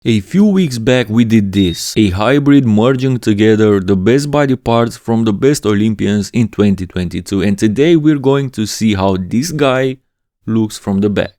A few weeks back we did this, a hybrid merging together the best body parts from the best Olympians in 2022, and today we're going to see how this guy looks from the back.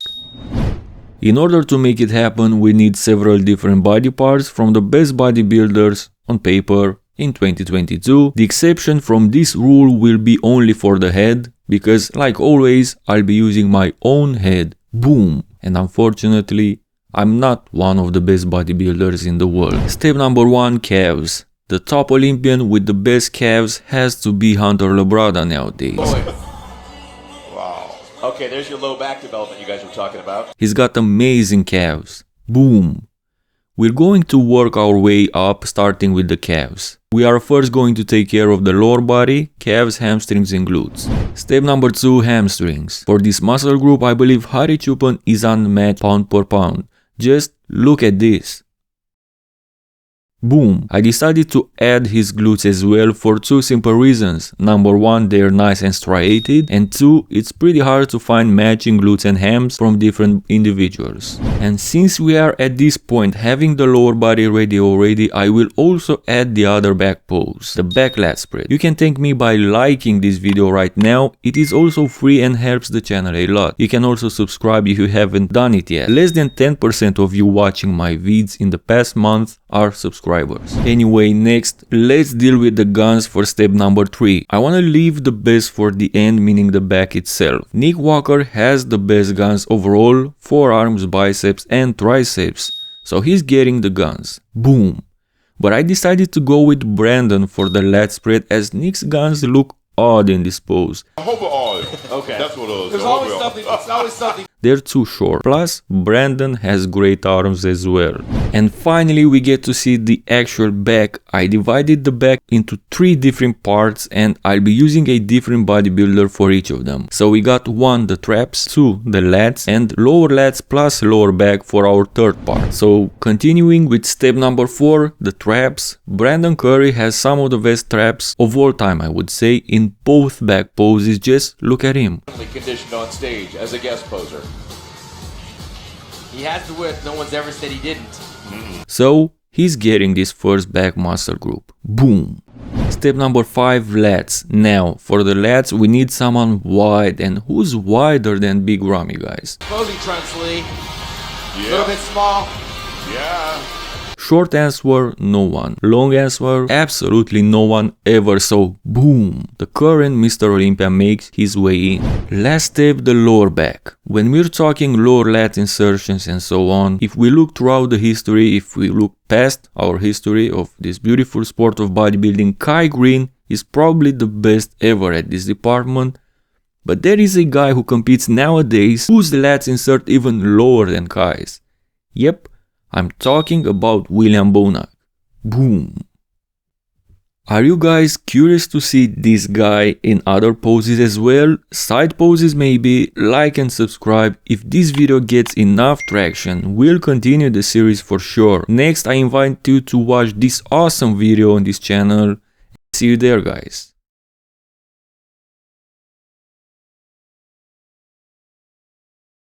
In order to make it happen, we need several different body parts from the best bodybuilders on paper in 2022. The exception from this rule will be only for the head, because like always I'll be using my own head. Boom! And unfortunately, I'm not one of the best bodybuilders in the world. Step number 1, calves. The top Olympian with the best calves has to be Hunter Labrada nowadays. Wow. Okay, there's your low back development you guys were talking about. He's got amazing calves. Boom. We're going to work our way up, starting with the calves. We are first going to take care of the lower body, calves, hamstrings and glutes. Step number 2, hamstrings. For this muscle group, I believe Hari Chupan is unmatched pound per pound. Just look at this. Boom! I decided to add his glutes as well for two simple reasons. Number 1, they're nice and striated, and 2, it's pretty hard to find matching glutes and hams from different individuals. And since we are at this point having the lower body ready already, I will also add the other back pose, the back lat spread. You can thank me by liking this video right now, it is also free and helps the channel a lot. You can also subscribe if you haven't done it yet. Less than 10% of you watching my vids in the past month are subscribers. Anyway, next, let's deal with the guns for step number 3. I wanna leave the best for the end, meaning the back itself. Nick Walker has the best guns overall, forearms, biceps and triceps, so he's getting the guns. Boom! But I decided to go with Brandon for the lat spread as Nick's guns look odd in this pose. I hope it odd. Okay. That's what it is. There's always something. It's always something. They're too short. Plus, Brandon has great arms as well. And finally, we get to see the actual back. I divided the back into 3 different parts and I'll be using a different bodybuilder for each of them. So we got 1, the traps, 2, the lats, and lower lats plus lower back for our third part. So continuing with step number 4, the traps. Brandon Curry has some of the best traps of all time, I would say, in both back poses. Just look at him. Conditioned on stage as a guest poser. He has the width, no one's ever said he didn't. So he's getting this first back muscle group. Boom! Step number 5, lats. Now, for the lats, we need someone wide, and who's wider than Big Ramy, guys? Posing trunks, Lee. Yeah. A little bit small. Yeah. Short answer, no one. Long answer, absolutely no one ever. So, boom! The current Mr. Olympia makes his way in. Last step, the lower back. When we're talking lower lat insertions and so on, if we look throughout the history, if we look past our history of this beautiful sport of bodybuilding, Kai Green is probably the best ever at this department. But there is a guy who competes nowadays whose lats insert even lower than Kai's. Yep. I'm talking about William Bonac. Boom! Are you guys curious to see this guy in other poses as well? Side poses maybe? Like and subscribe. If this video gets enough traction, we'll continue the series for sure. Next, I invite you to watch this awesome video on this channel. See you there, guys.